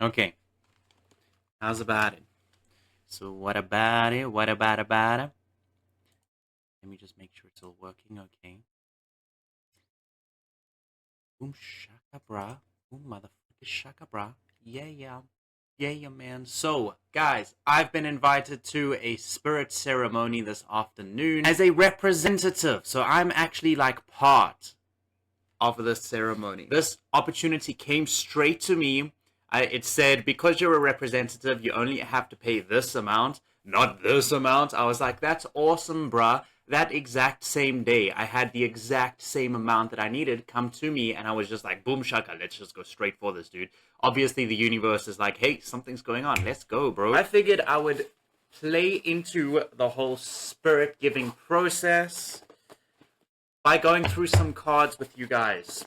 Okay, how's about it? So what about it? What about it? Let me just make sure it's all working. Okay. Boom shaka bra. Boom motherfucker shaka bra. Yeah, yeah. Yeah, yeah, man. So, guys, I've been invited to a spirit ceremony this afternoon as a representative. So I'm actually like part of this ceremony. This opportunity came straight to me. It said, because you're a representative, you only have to pay this amount, not this amount. I was like, that's awesome, bruh. That exact same day, I had the exact same amount that I needed come to me, and I was just like, boom shaka, let's just go straight for this, dude. Obviously, the universe is like, hey, something's going on. Let's go, bro. I figured I would play into the whole spirit giving process by going through some cards with you guys.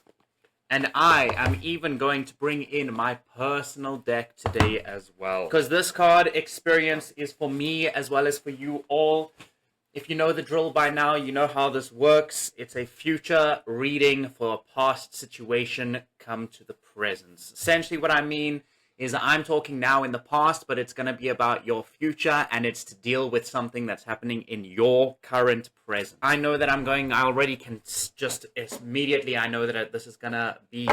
And I am even going to bring in my personal deck today as well. Because this card experience is for me as well as for you all. If you know the drill by now, you know how this works. It's a future reading for a past situation come to the present. Essentially what I mean is I'm talking now in the past, but it's going to be about your future, and it's to deal with something that's happening in your current present. I know that I already can just immediately, I know that this is going to be,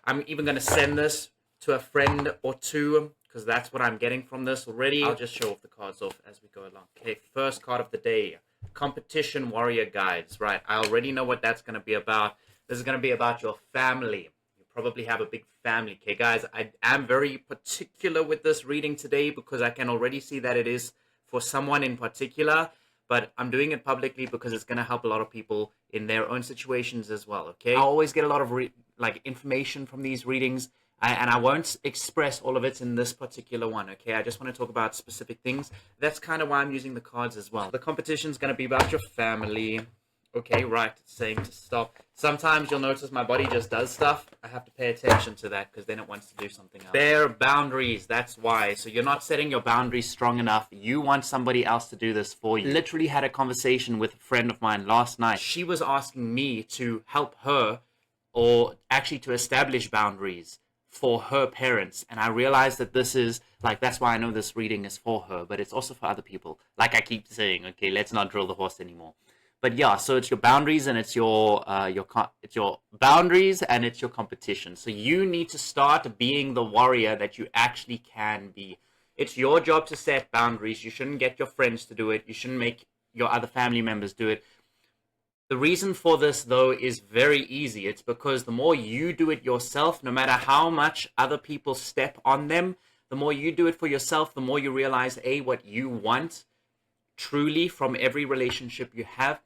I'm even going to send this to a friend or two, because that's what I'm getting from this already. I'll just show off the cards off as we go along. Okay, first card of the day, Competition Warrior Guides. Right, I already know what that's going to be about. This is going to be about your family. Probably have a big family. Okay, guys, I am very particular with this reading today because I can already see that it is for someone in particular, but I'm doing it publicly because it's going to help a lot of people in their own situations as well. Okay, I always get a lot of information from these readings, and I won't express all of it in this particular one. Okay, I just want to talk about specific things. That's kind of why I'm using the cards as well. The competition is going to be about your family. Okay, right, it's saying to stop. Sometimes you'll notice my body just does stuff. I have to pay attention to that because then it wants to do something else. Bare boundaries, that's why. So you're not setting your boundaries strong enough. You want somebody else to do this for you. Literally had a conversation with a friend of mine last night. She was asking me to help her, or actually to establish boundaries for her parents. And I realized that this is, like, that's why I know this reading is for her, but it's also for other people. Like I keep saying, okay, let's not drill the horse anymore. But yeah, so it's your boundaries and it's your boundaries and it's your competition. So you need to start being the warrior that you actually can be. It's your job to set boundaries. You shouldn't get your friends to do it. You shouldn't make your other family members do it. The reason for this, though, is very easy. It's because the more you do it yourself, no matter how much other people step on them, the more you do it for yourself, the more you realize, A, what you want truly from every relationship you have.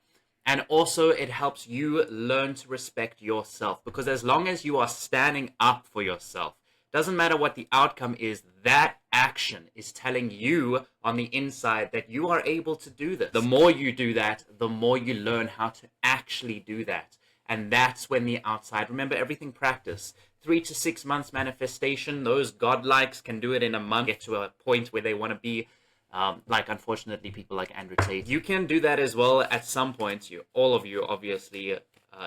And also it helps you learn to respect yourself, because as long as you are standing up for yourself, doesn't matter what the outcome is, that action is telling you on the inside that you are able to do this. The more you do that, the more you learn how to actually do that. And that's when the outside, remember, everything practice. 3 to 6 months manifestation, those godlikes can do it in a month, get to a point where they want to be. Like, unfortunately, people like Andrew Tate. You can do that as well at some point. All of you, obviously.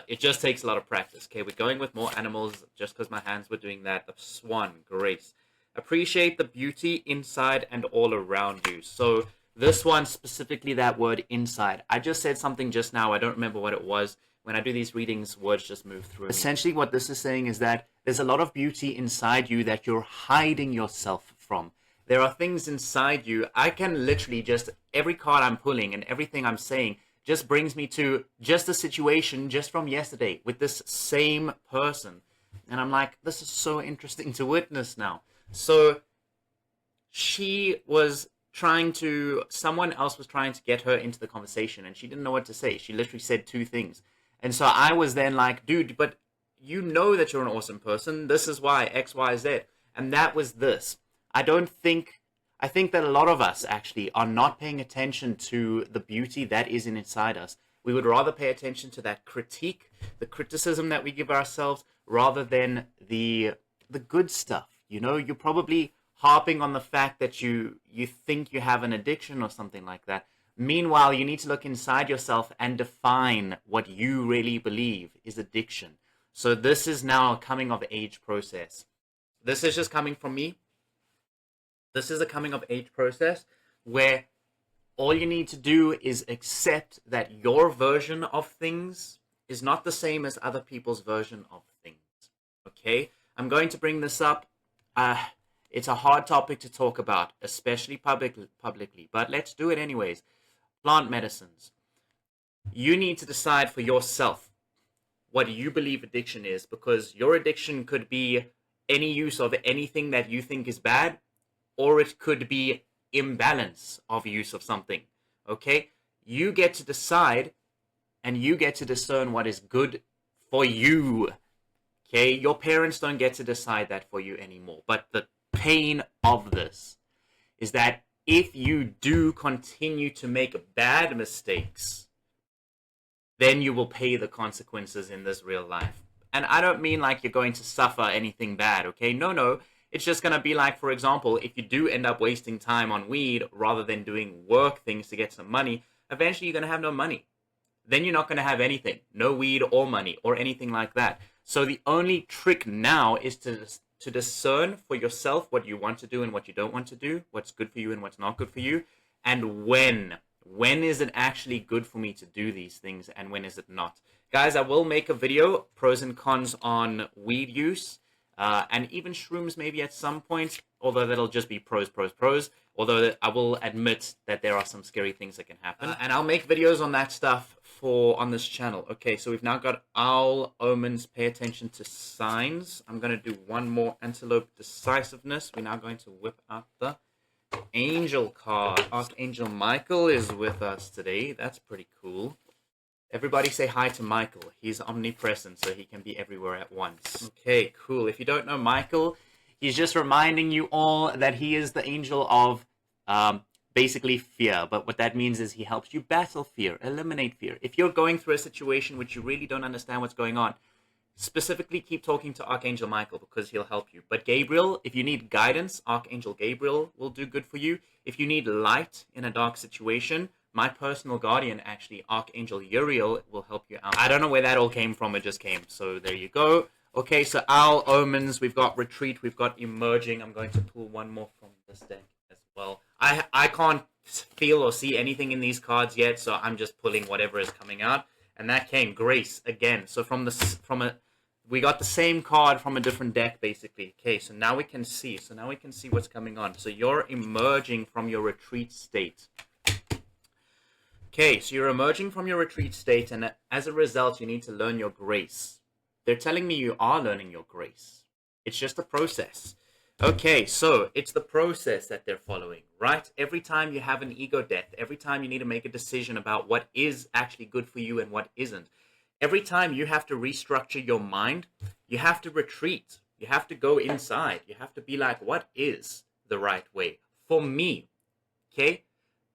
It just takes a lot of practice. Okay, we're going with more animals just because my hands were doing that. The swan, grace. Appreciate the beauty inside and all around you. So this one, specifically that word inside. I just said something just now. I don't remember what it was. When I do these readings, words just move through. Essentially, what this is saying is that there's a lot of beauty inside you that you're hiding yourself from. There are things inside you. I can literally just, every card I'm pulling and everything I'm saying just brings me to just a situation just from yesterday with this same person. And I'm like, this is so interesting to witness now. So someone else was trying to get her into the conversation and she didn't know what to say. She literally said two things. And so I was then like, dude, but you know that you're an awesome person. This is why, X, Y, Z. And that was this. I think that a lot of us actually are not paying attention to the beauty that is inside us. We would rather pay attention to that critique, the criticism that we give ourselves, rather than the good stuff. You know, you're probably harping on the fact that you think you have an addiction or something like that. Meanwhile, you need to look inside yourself and define what you really believe is addiction. So this is now a coming of age process. This is just coming from me. This is a coming of age process where all you need to do is accept that your version of things is not the same as other people's version of things. Okay? I'm going to bring this up. It's a hard topic to talk about, especially publicly, but let's do it anyways. Plant medicines. You need to decide for yourself what you believe addiction is, because your addiction could be any use of anything that you think is bad, or it could be imbalance of use of something. Okay? You get to decide, and you get to discern what is good for you. Okay? Your parents don't get to decide that for you anymore. But the pain of this is that if you do continue to make bad mistakes, then you will pay the consequences in this real life. And I don't mean like you're going to suffer anything bad, okay? No. It's just going to be like, for example, if you do end up wasting time on weed rather than doing work things to get some money, eventually you're going to have no money. Then you're not going to have anything. No weed or money or anything like that. So the only trick now is to discern for yourself what you want to do and what you don't want to do, what's good for you and what's not good for you, and when. When is it actually good for me to do these things and when is it not? Guys, I will make a video, pros and cons on weed use, and even shrooms maybe at some point, although that'll just be pros. Although I will admit that there are some scary things that can happen. And I'll make videos on that stuff on this channel. Okay, so we've now got owl, omens, pay attention to signs. I'm going to do one more, antelope, decisiveness. We're now going to whip out the angel card. Archangel Michael is with us today. That's pretty cool. Everybody say hi to Michael. He's omnipresent, so he can be everywhere at once. Okay, cool. If you don't know Michael, he's just reminding you all that he is the angel of basically fear. But what that means is he helps you battle fear, eliminate fear. If you're going through a situation which you really don't understand what's going on, specifically keep talking to Archangel Michael because he'll help you. But Gabriel, if you need guidance, Archangel Gabriel will do good for you. If you need light in a dark situation, my personal guardian, actually, Archangel Uriel, will help you out. I don't know where that all came from. It just came. So there you go. Okay, so owl, omens, we've got retreat, we've got emerging. I'm going to pull one more from this deck as well. I can't feel or see anything in these cards yet, so I'm just pulling whatever is coming out. And that came grace again. So we got the same card from a different deck, basically. Okay, so now we can see. So now we can see what's coming on. So you're emerging from your retreat state. Okay, so you're emerging from your retreat state, and as a result, you need to learn your grace. They're telling me you are learning your grace. It's just a process. Okay, so it's the process that they're following, right? Every time you have an ego death, every time you need to make a decision about what is actually good for you and what isn't, every time you have to restructure your mind, you have to retreat. You have to go inside. You have to be like, what is the right way for me? Okay?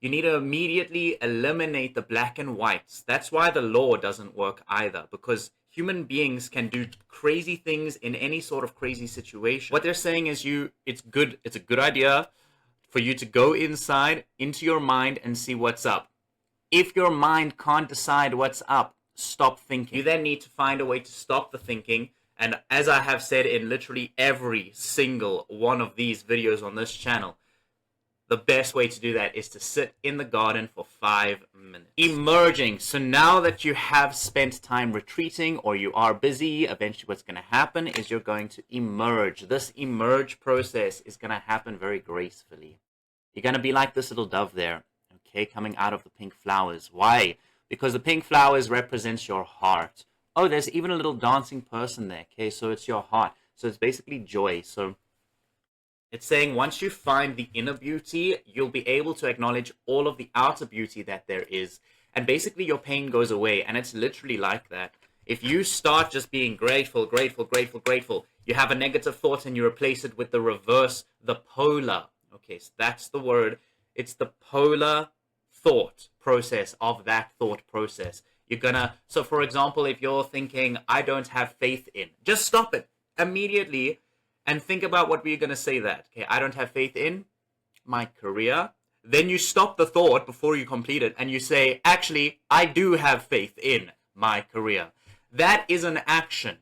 You need to immediately eliminate the black and whites. That's why the law doesn't work either, because human beings can do crazy things in any sort of crazy situation. What they're saying is it's a good idea for you to go inside, into your mind, and see what's up. If your mind can't decide what's up, stop thinking. You then need to find a way to stop the thinking. And as I have said in literally every single one of these videos on this channel, the best way to do that is to sit in the garden for 5 minutes. Emerging. So now that you have spent time retreating or you are busy, eventually what's going to happen is you're going to emerge. This emerge process is going to happen very gracefully. You're going to be like this little dove there, okay, coming out of the pink flowers. Why? Because the pink flowers represents your heart. Oh, there's even a little dancing person there, okay, so it's your heart. So it's basically joy. So it's saying once you find the inner beauty, you'll be able to acknowledge all of the outer beauty that there is. And basically your pain goes away. And it's literally like that. If you start just being grateful, you have a negative thought and you replace it with the reverse, the polar. Okay, so that's the word. It's the polar thought process of that thought process. So for example, if you're thinking, I don't have faith in, just stop it immediately. And think about what we're going to say that. Okay, I don't have faith in my career. Then you stop the thought before you complete it and you say, actually, I do have faith in my career. That is an action.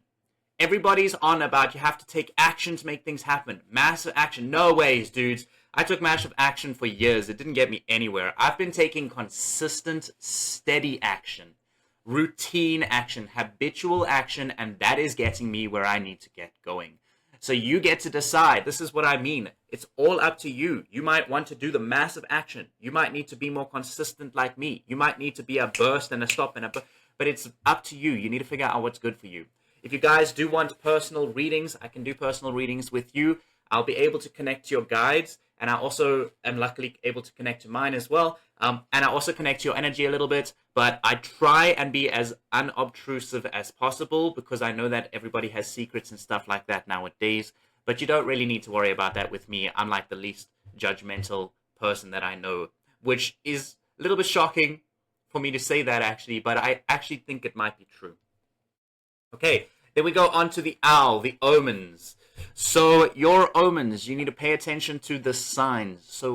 Everybody's on about you have to take action to make things happen. Massive action. No ways, dudes. I took massive action for years. It didn't get me anywhere. I've been taking consistent, steady action, routine action, habitual action, and that is getting me where I need to get going. So you get to decide. This is what I mean. It's all up to you. You might want to do the massive action. You might need to be more consistent like me. You might need to be a burst and a stop and a burst. But it's up to you. You need to figure out what's good for you. If you guys do want personal readings, I can do personal readings with you. I'll be able to connect to your guides. And I also am luckily able to connect to mine as well. And I also connect to your energy a little bit. But I try and be as unobtrusive as possible because I know that everybody has secrets and stuff like that nowadays. But you don't really need to worry about that with me. I'm like the least judgmental person that I know, which is a little bit shocking for me to say that actually, but I actually think it might be true. Okay, then we go on to the owl, the omens. So your omens, you need to pay attention to the signs. So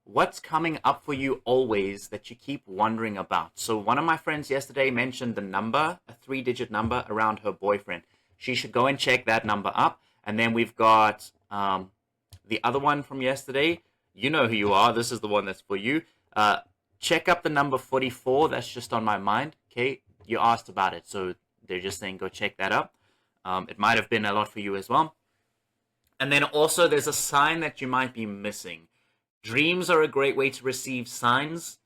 what's coming up for you always that you keep wondering about? So one of my friends yesterday mentioned the number, a 3-digit number around her boyfriend. She should go and check that number up. And then we've got the other one from yesterday. You know who you are. This is the one that's for you. Check up the number 44. That's just on my mind. Okay, you asked about it. So they're just saying go check that up. It might have been a lot for you as well. And then also there's a sign that you might be missing. Dreams are a great way to receive signs,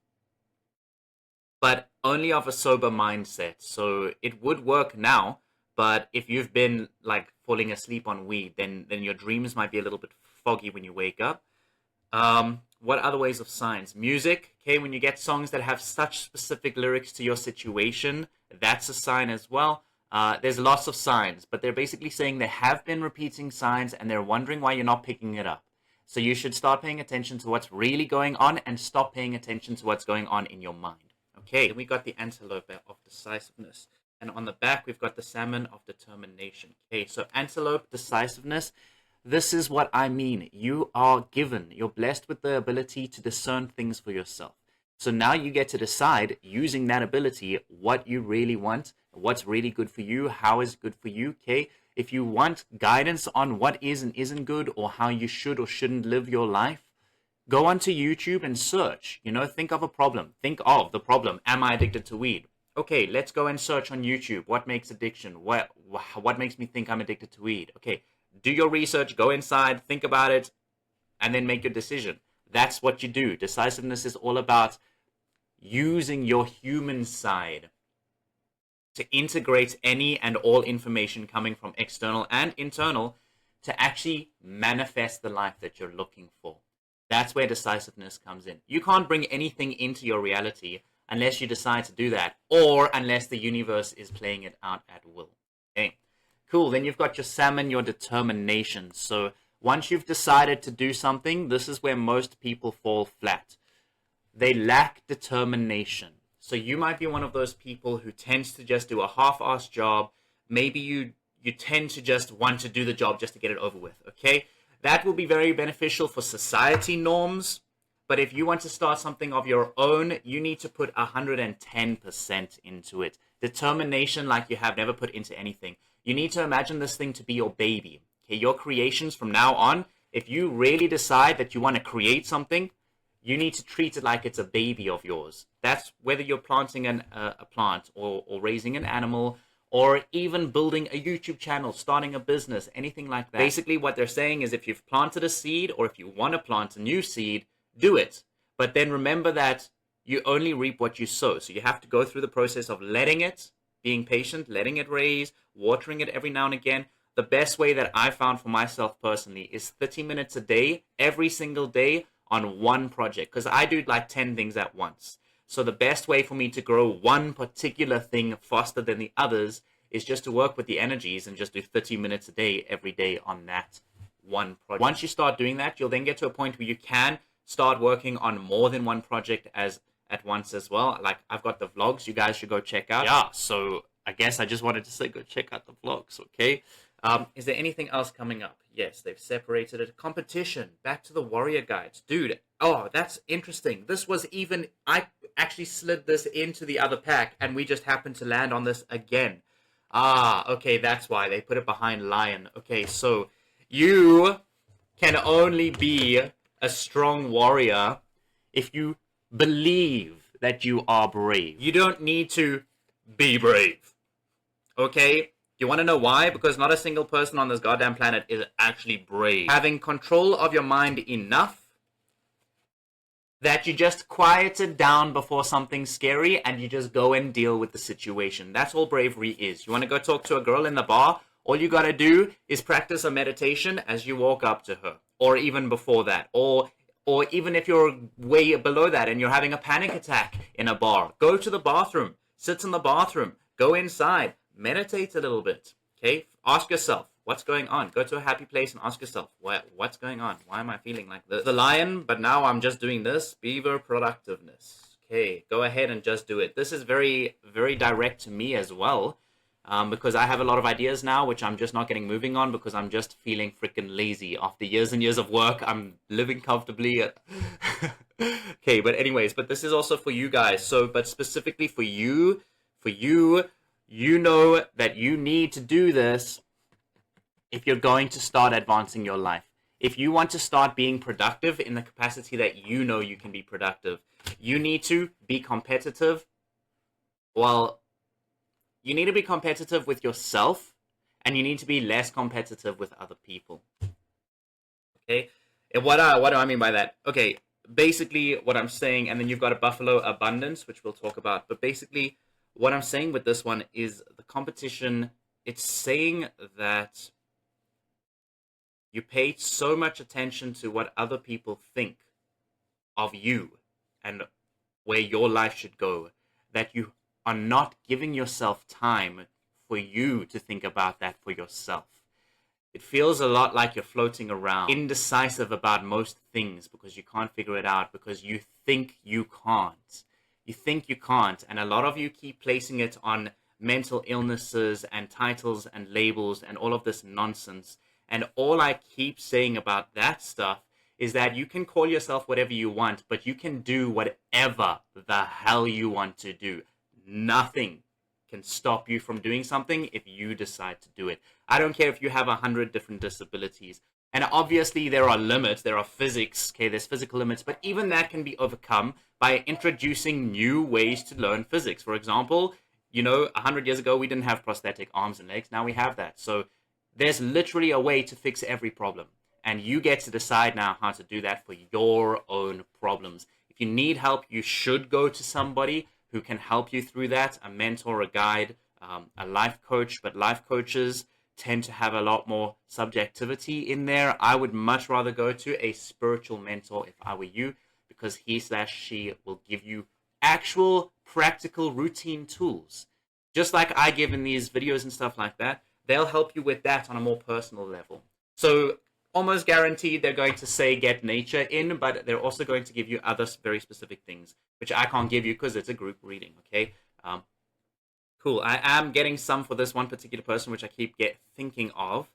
but only of a sober mindset. So it would work now, but if you've been like falling asleep on weed, then your dreams might be a little bit foggy when you wake up. What other ways of signs? Music, okay, when you get songs that have such specific lyrics to your situation, that's a sign as well. There's lots of signs, but they're basically saying they have been repeating signs and they're wondering why you're not picking it up. So you should start paying attention to what's really going on and stop paying attention to what's going on in your mind. Okay, then we got the antelope of decisiveness. And on the back, we've got the salmon of determination. Okay, so antelope, decisiveness. This is what I mean. You are given, you're blessed with the ability to discern things for yourself. So now you get to decide, using that ability, what you really want, what's really good for you, how is good for you, okay? If you want guidance on what is and isn't good or how you should or shouldn't live your life, go onto YouTube and search. Think of a problem. Think of the problem. Am I addicted to weed? Okay, let's go and search on YouTube. What makes addiction? What makes me think I'm addicted to weed? Okay, do your research, go inside, think about it, and then make your decision. That's what you do. Decisiveness is all about using your human side to integrate any and all information coming from external and internal to actually manifest the life that you're looking for. That's where decisiveness comes in. You can't bring anything into your reality unless you decide to do that, or unless the universe is playing it out at will. Okay, cool. Then you've got your salmon, your determination. So once you've decided to do something, this is where most people fall flat. They lack determination. So you might be one of those people who tends to just do a half-assed job. Maybe you tend to just want to do the job just to get it over with, okay? That will be very beneficial for society norms. But if you want to start something of your own, you need to put 110% into it. Determination like you have never put into anything. You need to imagine this thing to be your baby. Okay, your creations from now on, if you really decide that you want to create something, you need to treat it like it's a baby of yours. That's whether you're planting a plant or raising an animal or even building a YouTube channel, starting a business, anything like that. Basically, what they're saying is if you've planted a seed or if you want to plant a new seed, do it. But then remember that you only reap what you sow. So you have to go through the process of letting it, being patient, letting it raise, watering it every now and again. The best way that I found for myself personally is 30 minutes a day, every single day, on one project, because I do like 10 things at once. So the best way for me to grow one particular thing faster than the others is just to work with the energies and just do 30 minutes a day every day on that one project. Once you start doing that, you'll then get to a point where you can start working on more than one project at once as well. Like I've got the vlogs you guys should go check out. Yeah, so I guess I just wanted to say go check out the vlogs, okay? Is there anything else coming up? Yes, they've separated it. Competition. Back to the warrior guides. Dude, oh, that's interesting. This was even... I actually slid this into the other pack, and we just happened to land on this again. Ah, okay, that's why. They put it behind lion. Okay, so you can only be a strong warrior if you believe that you are brave. You don't need to be brave. Okay? You want to know why? Because not a single person on this goddamn planet is actually brave. Having control of your mind enough that you just quiet it down before something scary and you just go and deal with the situation. That's all bravery is. You want to go talk to a girl in the bar? All you got to do is practice a meditation as you walk up to her, or even before that, or even if you're way below that and you're having a panic attack in a bar, go to the bathroom, sit in the bathroom, go inside, meditate a little bit, okay? Ask yourself, what's going on? Go to a happy place and ask yourself, what's going on? Why am I feeling like this? The lion, but now I'm just doing this. Beaver productiveness. Okay, go ahead and just do it. This is very, very direct to me as well, because I have a lot of ideas now, which I'm just not getting moving on because I'm just feeling freaking lazy. After years and years of work, I'm living comfortably. Okay, but anyways, but this is also for you guys. So, but specifically for you, you know that you need to do this if you're going to start advancing your life. If you want to start being productive in the capacity that you know you can be productive, you need to be competitive. Well, you need to be competitive with yourself, and you need to be less competitive with other people. Okay? And what do I mean by that? Okay, basically what I'm saying, and then you've got a buffalo abundance, which we'll talk about, but basically what I'm saying with this one is the competition, it's saying that you pay so much attention to what other people think of you and where your life should go that you are not giving yourself time for you to think about that for yourself. It feels a lot like you're floating around, indecisive about most things because you can't figure it out, because you think you can't. You think you can't, and a lot of you keep placing it on mental illnesses and titles and labels and all of this nonsense. And all I keep saying about that stuff is that you can call yourself whatever you want, but you can do whatever the hell you want to do. Nothing can stop you from doing something if you decide to do it. I don't care if you have 100 different disabilities. And obviously there are limits, there are physics, okay, there's physical limits, but even that can be overcome by introducing new ways to learn physics. For example, 100 years ago we didn't have prosthetic arms and legs, now we have that. So there's literally a way to fix every problem. And you get to decide now how to do that for your own problems. If you need help, you should go to somebody who can help you through that, a mentor, a guide, a life coach. But life coaches tend to have a lot more subjectivity in there. I would much rather go to a spiritual mentor if I were you, because he/she will give you actual practical routine tools. Just like I give in these videos and stuff like that, they'll help you with that on a more personal level. So almost guaranteed they're going to say get nature in, but they're also going to give you other very specific things, which I can't give you because it's a group reading, okay? Cool. I am getting some for this one particular person, which I keep thinking of.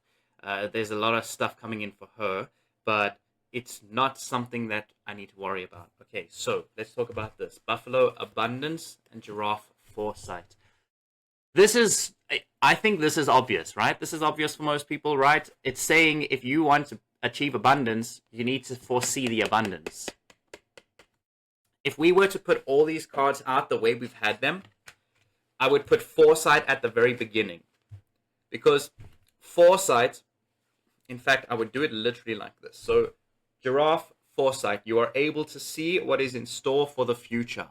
There's a lot of stuff coming in for her, but it's not something that I need to worry about. Okay, so let's talk about this. Buffalo abundance and giraffe foresight. I think this is obvious, right? This is obvious for most people, right? It's saying if you want to achieve abundance, you need to foresee the abundance. If we were to put all these cards out the way we've had them, I would put foresight at the very beginning. Because foresight, in fact, I would do it literally like this. So, giraffe, foresight, you are able to see what is in store for the future.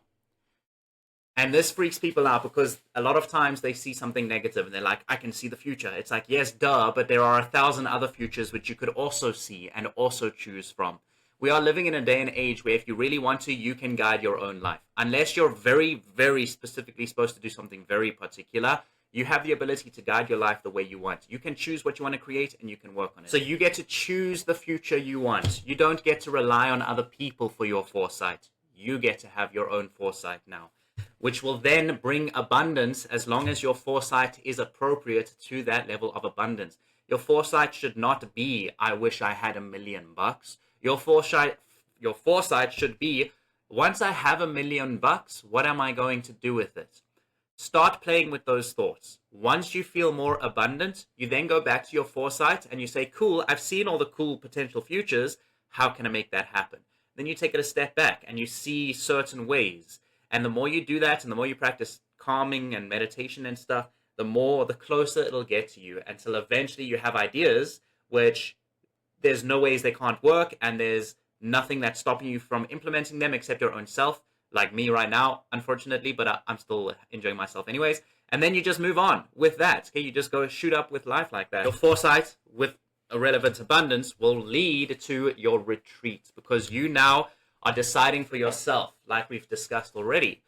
And this freaks people out because a lot of times they see something negative and they're like, I can see the future. It's like, yes, duh, but there are 1,000 other futures which you could also see and also choose from. We are living in a day and age where if you really want to, you can guide your own life. Unless you're very, very specifically supposed to do something very particular, you have the ability to guide your life the way you want. You can choose what you want to create and you can work on it. So you get to choose the future you want. You don't get to rely on other people for your foresight. You get to have your own foresight now, which will then bring abundance as long as your foresight is appropriate to that level of abundance. Your foresight should not be, I wish I had $1 million. Your foresight should be, once I have $1 million, what am I going to do with it? Start playing with those thoughts. Once you feel more abundant, you then go back to your foresight and you say, cool, I've seen all the cool potential futures. how can I make that happen? Then you take it a step back and you see certain ways. And the more you do that and the more you practice calming and meditation and stuff, the closer it'll get to you, until eventually you have ideas which there's no ways they can't work, and there's nothing that's stopping you from implementing them except your own self, like me right now, unfortunately, but I'm still enjoying myself anyways. And then you just move on with that. Okay, you just go shoot up with life like that. Your foresight with irrelevant abundance will lead to your retreat, because you now are deciding for yourself, like we've discussed already.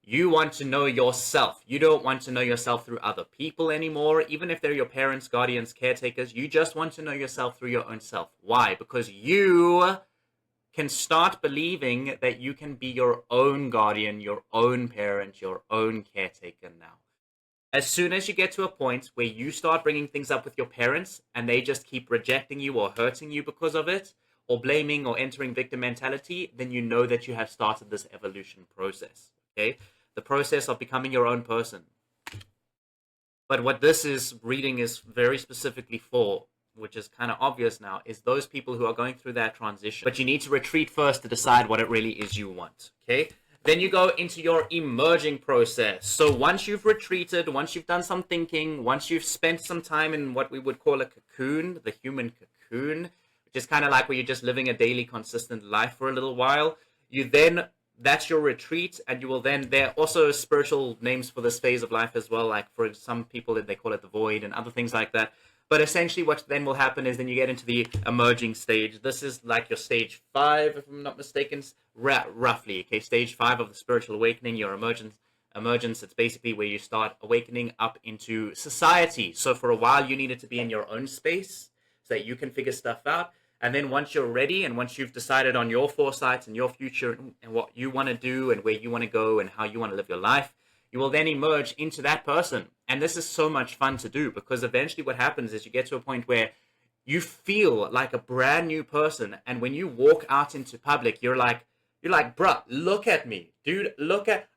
You want to know yourself. You don't want to know yourself through other people anymore, even if they're your parents, guardians, caretakers. You just want to know yourself through your own self. Why? Because you can start believing that you can be your own guardian, your own parent, your own caretaker now. As soon as you get to a point where you start bringing things up with your parents and they just keep rejecting you or hurting you because of it, or blaming or entering victim mentality, then you know that you have started this evolution process. Okay, the process of becoming your own person. But what this is reading is very specifically for, which is kind of obvious now, is those people who are going through that transition. But you need to retreat first to decide what it really is you want. Okay, then you go into your emerging process. So once you've retreated, once you've done some thinking, once you've spent some time in what we would call a cocoon, the human cocoon, which is kind of like where you're just living a daily consistent life for a little while, you then, that's your retreat, and you will then, there are also spiritual names for this phase of life as well, like for some people they call it the void and other things like that. But essentially what then will happen is then you get into the emerging stage. This is like your stage 5, if I'm not mistaken, roughly. Okay, stage 5 of the spiritual awakening, your emergence. It's basically where you start awakening up into society. So for a while you needed to be in your own space so that you can figure stuff out. And then once you're ready, and once you've decided on your foresight and your future and what you want to do and where you want to go and how you want to live your life, you will then emerge into that person. And this is so much fun to do, because eventually what happens is you get to a point where you feel like a brand new person. And when you walk out into public, you're like, bruh, look at me, dude,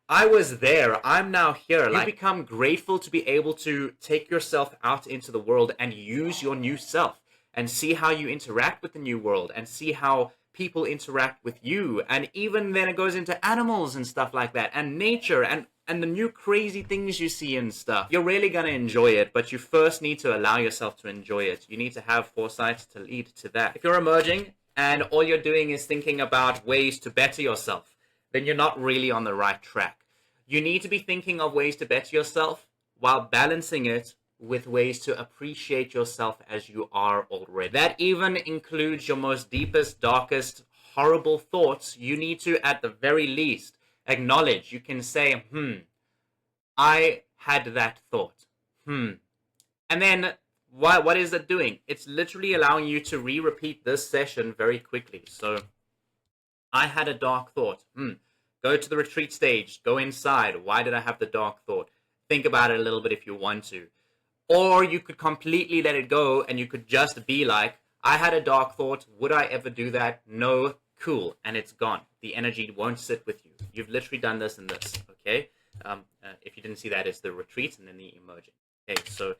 I was there, I'm now here. You become grateful to be able to take yourself out into the world and use your new self, and see how you interact with the new world, and see how people interact with you. And even then it goes into animals and stuff like that, and nature, and the new crazy things you see and stuff. You're really going to enjoy it, but you first need to allow yourself to enjoy it. You need to have foresight to lead to that. If you're emerging and all you're doing is thinking about ways to better yourself, then you're not really on the right track. You need to be thinking of ways to better yourself while balancing it with ways to appreciate yourself as you are already. That even includes your most deepest, darkest, horrible thoughts. You need to, at the very least, acknowledge. You can say, I had that thought. And then what is it doing? It's literally allowing you to re-repeat this session very quickly. So I had a dark thought. Go to the retreat stage. Go inside. Why did I have the dark thought? Think about it a little bit if you want to. Or you could completely let it go and you could just be like, I had a dark thought. Would I ever do that? No. Cool. And it's gone. The energy won't sit with you. You've literally done this and this. Okay. If you didn't see that, it's the retreat and then the emerging. Okay. So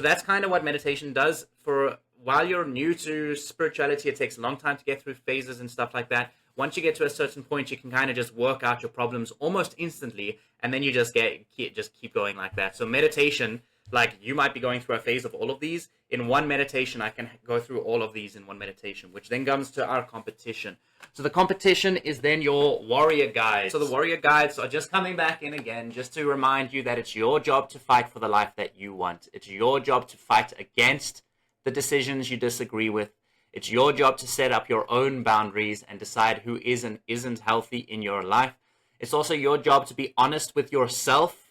that's kind of what meditation does. For while you're new to spirituality, it takes a long time to get through phases and stuff like that. Once you get to a certain point, you can kind of just work out your problems almost instantly. And then you just keep going like that. So meditation, like you might be going through a phase of all of these. In one meditation, I can go through all of these in one meditation, which then comes to our competition. So the competition is then your warrior guides. So the warrior guides are just coming back in again, just to remind you that it's your job to fight for the life that you want. It's your job to fight against the decisions you disagree with. It's your job to set up your own boundaries and decide who is and isn't healthy in your life. It's also your job to be honest with yourself,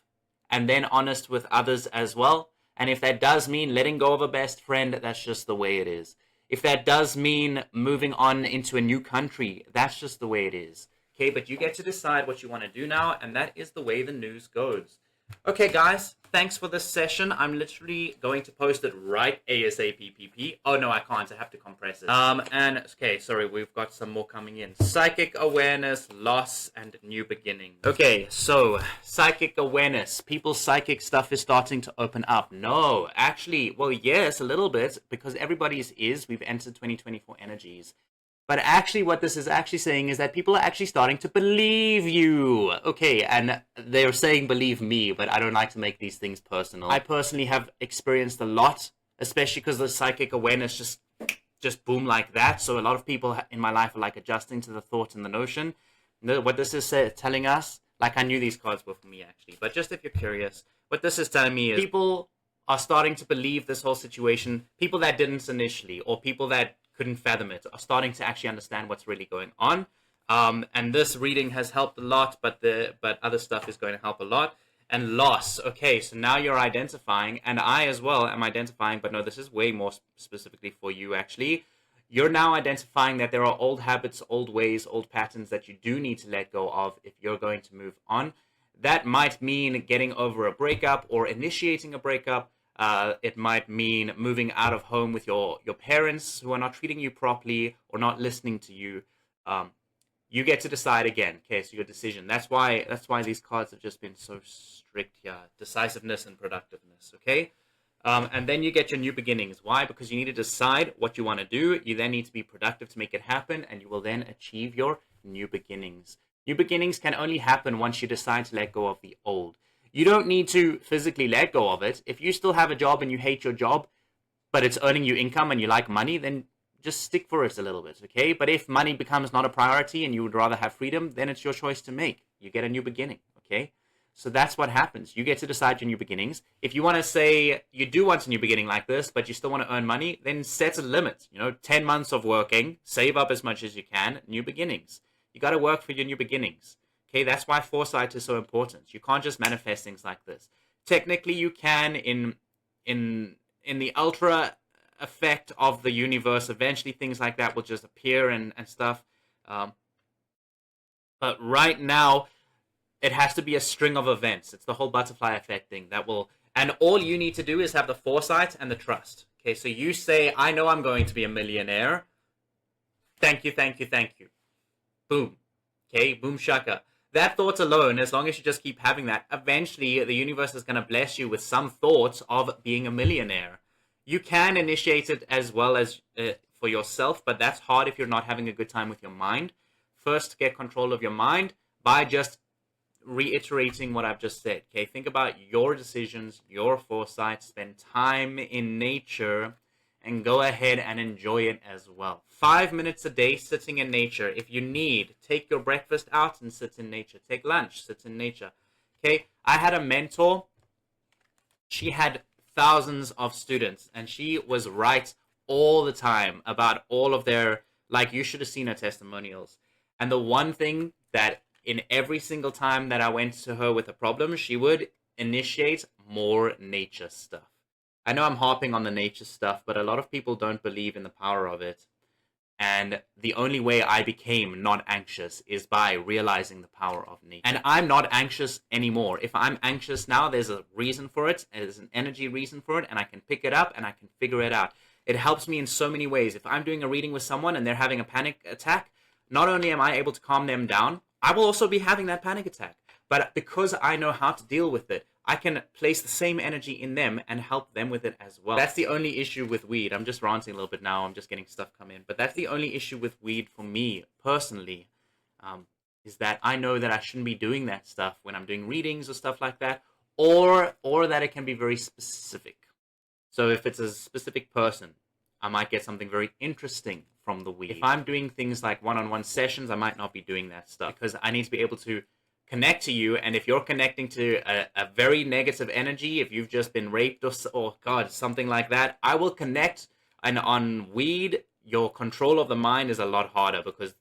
and then honest with others as well. And if that does mean letting go of a best friend, that's just the way it is. If that does mean moving on into a new country, that's just the way it is. Okay, but you get to decide what you want to do now, and that is the way the news goes. Okay, guys, thanks for this session. I'm literally going to post it right ASAP. Oh, no, I can't. I have to compress it. And, okay, sorry, we've got some more coming in. Psychic awareness, loss, and new beginning. Okay, so, psychic awareness. People's psychic stuff is starting to open up. No, actually, well, yes, a little bit, because everybody's is. We've entered 2024 energies. But actually what this is actually saying is that people are actually starting to believe you. Okay, and they're saying believe me, but I don't like to make these things personal. I personally have experienced a lot, especially because the psychic awareness just boom like that. So a lot of people in my life are like adjusting to the thought and the notion. What this is telling us, like I knew these cards were for me actually, but just if you're curious, what this is telling me is people are starting to believe this whole situation. People that didn't initially, or people that couldn't fathom it, are starting to actually understand what's really going on. And this reading has helped a lot, but other stuff is going to help a lot. And loss. Okay, so now you're identifying, and I as well am identifying, but no, this is way more specifically for you actually. You're now identifying that there are old habits, old ways, old patterns that you do need to let go of if you're going to move on. That might mean getting over a breakup or initiating a breakup. It might mean moving out of home with your parents who are not treating you properly or not listening to you. You get to decide again. Okay, so your decision. That's why these cards have just been so strict here. Decisiveness and productiveness. Okay, and then you get your new beginnings. Why? Because you need to decide what you want to do. You then need to be productive to make it happen, and you will then achieve your new beginnings. New beginnings can only happen once you decide to let go of the old. You don't need to physically let go of it. If you still have a job and you hate your job, but it's earning you income and you like money, then just stick for it a little bit, okay? But if money becomes not a priority and you would rather have freedom, then it's your choice to make. You get a new beginning, okay? So that's what happens. You get to decide your new beginnings. If you want to say you do want a new beginning like this, but you still want to earn money, then set a limit. 10 months of working, save up as much as you can, new beginnings. You got to work for your new beginnings. Okay, that's why foresight is so important. You can't just manifest things like this. Technically, you can in the ultra effect of the universe. Eventually, things like that will just appear and stuff. But right now, it has to be a string of events. It's the whole butterfly effect thing that will... And all you need to do is have the foresight and the trust. Okay, so you say, I know I'm going to be a millionaire. Thank you, thank you, thank you. Boom. Okay, boom shaka. That thought alone, as long as you just keep having that, eventually the universe is going to bless you with some thoughts of being a millionaire. You can initiate it as well as for yourself, but that's hard if you're not having a good time with your mind. First, get control of your mind by just reiterating what I've just said. Okay, think about your decisions, your foresight, spend time in nature, and go ahead and enjoy it as well. 5 minutes a day sitting in nature. If you need, take your breakfast out and sit in nature. Take lunch, sit in nature. Okay, I had a mentor. She had thousands of students, and she was right all the time about all of their, like, you should have seen her testimonials. And the one thing that in every single time that I went to her with a problem, she would initiate more nature stuff. I know I'm harping on the nature stuff, but a lot of people don't believe in the power of it. And the only way I became not anxious is by realizing the power of nature. And I'm not anxious anymore. If I'm anxious now, there's a reason for it. There's an energy reason for it, and I can pick it up and I can figure it out. It helps me in so many ways. If I'm doing a reading with someone and they're having a panic attack, not only am I able to calm them down, I will also be having that panic attack. But because I know how to deal with it, I can place the same energy in them and help them with it as well. That's the only issue with weed. I'm just ranting a little bit now. I'm just getting stuff come in. But that's the only issue with weed for me personally, is that I know that I shouldn't be doing that stuff when I'm doing readings or stuff like that, or that it can be very specific. So if it's a specific person, I might get something very interesting from the weed. If I'm doing things like one-on-one sessions, I might not be doing that stuff because I need to be able to connect to you. And if you're connecting to a very negative energy, if you've just been raped or God, something like that, I will connect. And on weed, your control of the mind is a lot harder because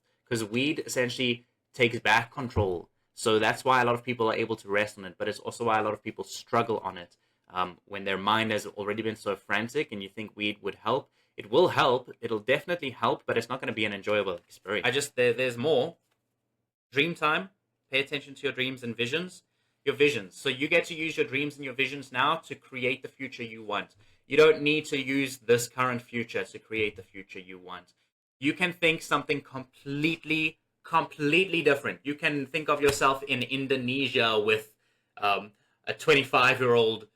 weed essentially takes back control. So that's why a lot of people are able to rest on it, but it's also why a lot of people struggle on it. When their mind has already been so frantic and you think weed would help, it will help. It'll definitely help, but it's not going to be an enjoyable experience. There's more. Dream time. Pay attention to your dreams and visions. Your visions. So you get to use your dreams and your visions now to create the future you want. You don't need to use this current future to create the future you want. You can think something completely different. You can think of yourself in Indonesia with a 25-year-old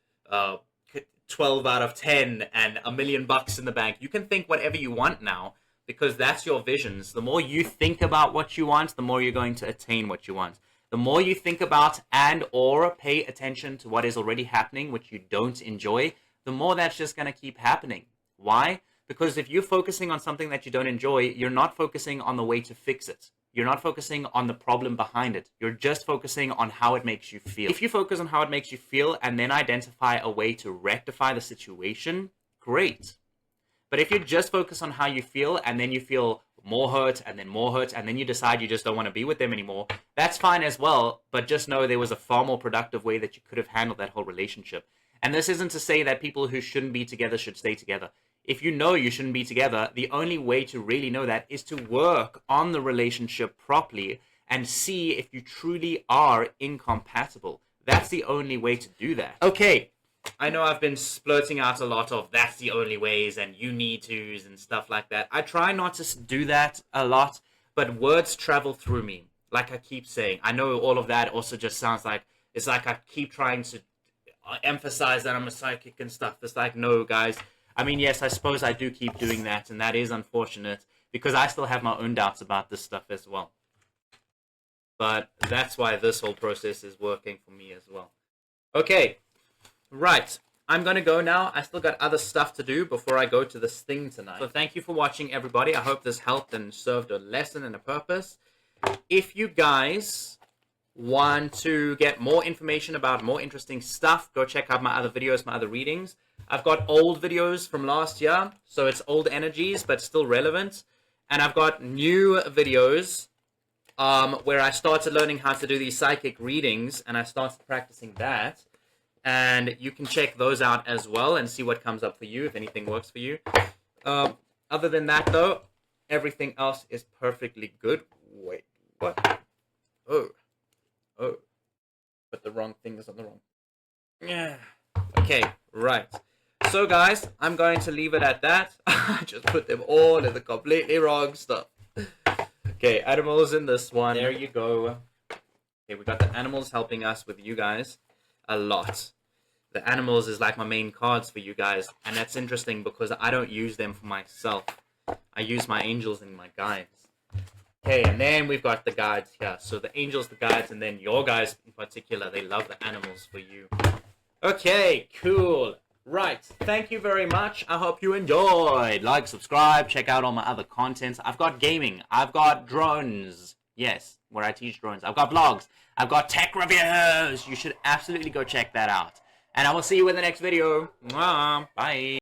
12 out of 10 and $1 million in the bank. You can think whatever you want now, because that's your visions. The more you think about what you want, the more you're going to attain what you want. The more you think about and or pay attention to what is already happening, which you don't enjoy, the more that's just going to keep happening. Why? Because if you're focusing on something that you don't enjoy, you're not focusing on the way to fix it. You're not focusing on the problem behind it. You're just focusing on how it makes you feel. If you focus on how it makes you feel and then identify a way to rectify the situation, great. But if you just focus on how you feel and then you feel more hurt and then you decide you just don't want to be with them anymore, that's fine as well. But just know there was a far more productive way that you could have handled that whole relationship. And this isn't to say that people who shouldn't be together should stay together. If you know you shouldn't be together, the only way to really know that is to work on the relationship properly and see if you truly are incompatible. That's the only way to do that. Okay. I know I've been splurting out a lot of that's the only ways and you need to's and stuff like that. I try not to do that a lot, but words travel through me. Like I keep saying, I know all of that also just sounds like, it's like I keep trying to emphasize that I'm a psychic and stuff. It's like, no, guys. I mean, yes, I suppose I do keep doing that, and that is unfortunate because I still have my own doubts about this stuff as well. But that's why this whole process is working for me as well. Okay. Right, I'm going to go now. I still got other stuff to do before I go to this thing tonight. So thank you for watching, everybody. I hope this helped and served a lesson and a purpose. If you guys want to get more information about more interesting stuff, go check out my other videos, my other readings. I've got old videos from last year, so it's old energies, but still relevant. And I've got new videos where I started learning how to do these psychic readings, and I started practicing that. And you can check those out as well and see what comes up for you, if anything works for you. Other than that, though, everything else is perfectly good. Wait, what? Oh. Put the wrong fingers on the wrong. Yeah. Okay, right. So, guys, I'm going to leave it at that. I just put them all in the completely wrong stuff. Okay, animals in this one. There you go. Okay, we got the animals helping us with you guys. A lot. The animals is like my main cards for you guys, and that's interesting because I don't use them for myself. I use my angels and my guides. Okay, and then we've got the guides here. So the angels, the guides, and then your guys in particular, they love the animals for you. Okay, cool. Right, thank you very much. I hope you enjoyed. Like, subscribe, check out all my other contents. I've got gaming. I've got drones. Yes, where I teach drones. I've got blogs. I've got tech reviews. You should absolutely go check that out. And I will see you in the next video. Bye.